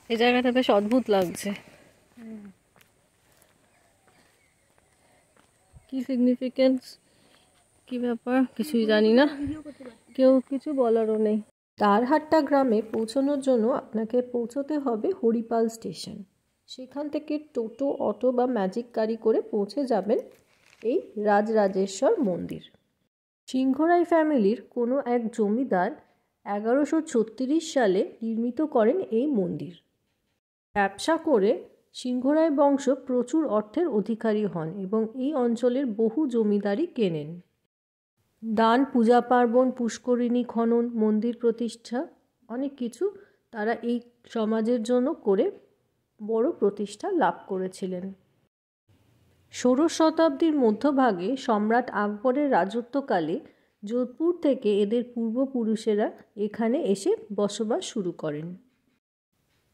এই জায়গাটা বেশ অদ্ভুত লাগছে। কি সিগনিফিকেন্স, কি ব্যাপার কিছুই জানি না, কেউ কিছু বলারও নেই। তারহাট্টা গ্রামে পৌঁছানোর জন্য আপনাকে পৌঁছতে হবে হরিপাল স্টেশন। সেখান থেকে টোটো, অটো বা ম্যাজিক গাড়ি করে পৌঁছে যাবেন এই রাজরাজেশ্বর মন্দির। সিংহরায় ফ্যামিলির কোনো এক জমিদার 1136 সালে নির্মিত করেন এই মন্দির। ব্যবসা করে সিংহরায় বংশ প্রচুর অর্থের অধিকারী হন এবং এই অঞ্চলের বহু জমিদারি কেনেন। দান, পূজা পার্বণ, পুষ্করিণী খনন, মন্দির প্রতিষ্ঠা অনেক কিছু তারা এই সমাজের জন্য করে বড় প্রতিষ্ঠা লাভ করেছিলেন। 16 শতাব্দীর মধ্যভাগে সম্রাট আকবরের রাজত্বকালে যোধপুর থেকে এদের পূর্বপুরুষেরা এখানে এসে বসবাস শুরু করেন।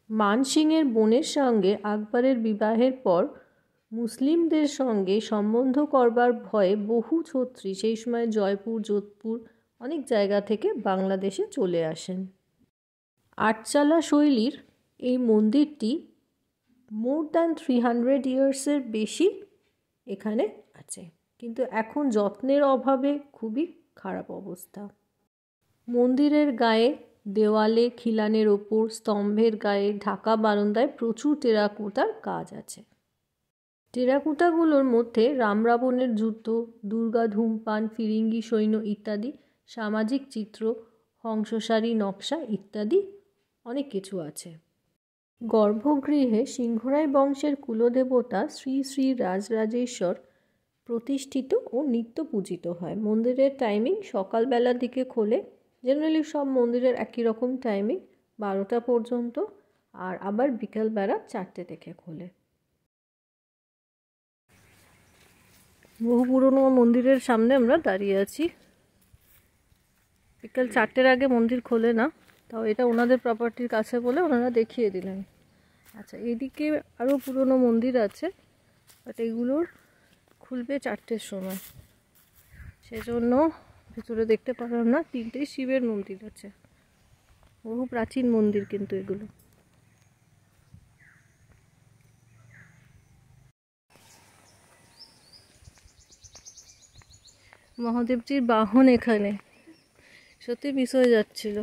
মান সিংয়ের বোনের সঙ্গে আকবরের বিবাহের পর মুসলিমদের সঙ্গে সম্বন্ধ করবার ভয়ে বহু ছত্রী সেই সময় জয়পুর, যোধপুর অনেক জায়গা থেকে বাংলাদেশে চলে আসেন। আটচালা শৈলীর এই মন্দিরটি মোর দ্যান 300 ইয়ার্সের বেশি এখানে আছে, কিন্তু এখন যত্নের অভাবে খুবই খারাপ অবস্থা। মন্দিরের গায়ে, দেওয়ালে, খিলানের ওপর, স্তম্ভের গায়ে, ঢাকা বারান্দায় প্রচুর টেরাকোটার কাজ আছে। টেরাকোটাগুলোর মধ্যে রাম রাবণের যুদ্ধ, দুর্গা ধূমপান, ফিরিঙ্গি সৈন্য ইত্যাদি, সামাজিক চিত্র, হংসসারি নকশা ইত্যাদি অনেক কিছু আছে। গর্ভগৃহে সিংহরায় বংশের কুলদেবতা শ্রী শ্রী রাজরাজেশ্বর প্রতিষ্ঠিত ও নিত্য পূজিত হয়। মন্দিরের টাইমিং সকালবেলার দিকে খোলে, জেনারেলি সব মন্দিরের একই রকম টাইমিং 12টা পর্যন্ত, আর আবার বিকেলবেলা 4টে থেকে খোলে। বহু পুরনো মন্দিরের সামনে আমরা দাঁড়িয়ে আছি। বিকেল 4টের আগে মন্দির খোলে না, তাও এটা ওনাদের প্রপার্টির কাছে বলে ওনারা দেখিয়ে দিলেন। আচ্ছা, এদিকে আরও পুরনো মন্দির আছে, বাট এগুলোর খুলবে 4টের সময়, সেজন্য ভিতরে দেখতে পারলাম না। 3টেই শিবের মন্দির আছে, বহু প্রাচীন মন্দির কিন্তু এগুলো। মহাদেবজির বাহন এখানে, সত্যি মিস হয়ে যাচ্ছিল।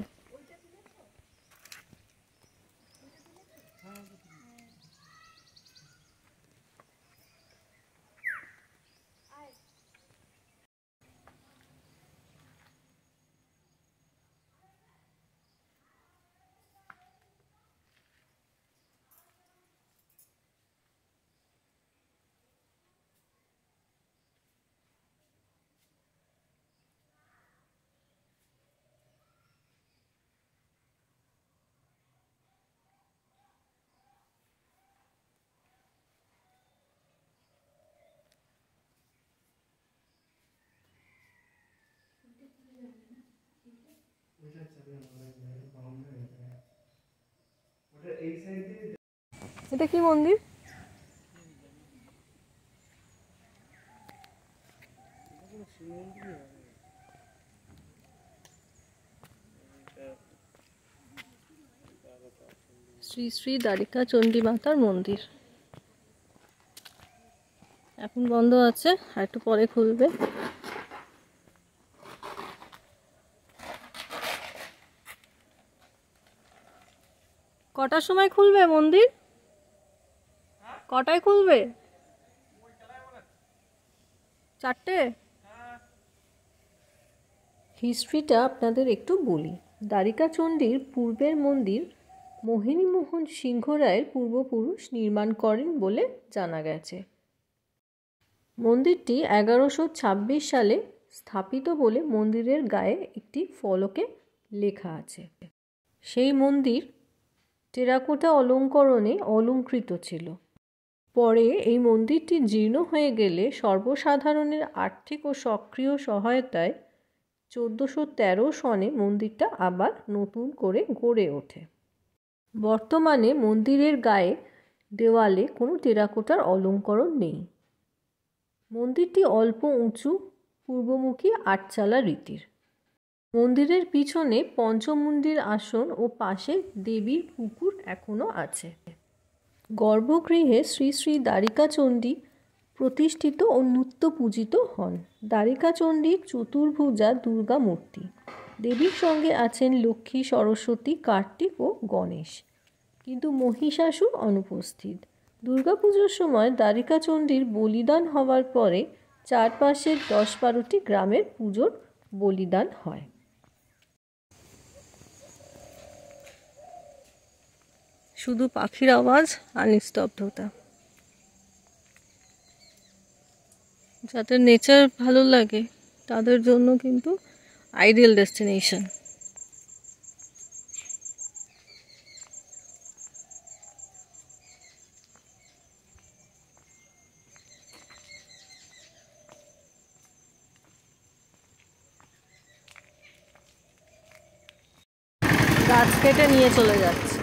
এটা কি মন্দির? শ্রী শ্রী দ্বারিকা চণ্ডী মাতার মন্দির। এখন বন্ধ আছে, আর একটু পরে খুলবে। কটার সময় খুলবে মন্দির? কটায় খুলবে? 4টে? হিস্ট্রিটা আপনাদের একটু বলি। দ্বারিকা চণ্ডীর পূর্বের মন্দির মোহিনীমোহন সিংহরায়ের পূর্বপুরুষ নির্মাণ করেন বলে জানা গেছে। মন্দিরটি 1126 সালে স্থাপিত বলে মন্দিরের গায়ে একটি ফলকে লেখা আছে। সেই মন্দির টেরাকোটা অলঙ্করণে অলঙ্কৃত ছিল। পরে এই মন্দিরটি জীর্ণ হয়ে গেলে সর্বসাধারণের আর্থিক ও সক্রিয় সহায়তায় 1413 সনে মন্দিরটা আবার নতুন করে গড়ে ওঠে। বর্তমানে মন্দিরের গায়ে, দেওয়ালে কোনো টেরাকোটার অলঙ্করণ নেই। মন্দিরটি অল্প উঁচু, পূর্বমুখী আটচালা রীতির। মন্দিরের পিছনে পঞ্চমুণ্ডির আসন ও পাশে দেবীর পুকুর এখনও আছে। গর্ভগৃহে শ্রী শ্রী দ্বারিকাচণ্ডী প্রতিষ্ঠিত ও নিত্য পূজিত হন। দ্বারিকাচণ্ডীর চতুর্ভুজা দুর্গা মূর্তি। দেবীর সঙ্গে আছেন লক্ষ্মী, সরস্বতী, কার্তিক ও গণেশ, কিন্তু মহিষাসুর অনুপস্থিত। দুর্গাপুজোর সময় দ্বারিকাচণ্ডীর বলিদান হওয়ার পরে চারপাশের 10-12টি গ্রামের পুজোর বলিদান হয়। শুধু পাখির আওয়াজ আর নিস্তব্ধতা। যাদের নেচার ভালো লাগে তাদের জন্য কিন্তু আইডিয়াল ডেস্টিনেশন। গাছ কেটে নিয়ে চলে যাচ্ছে।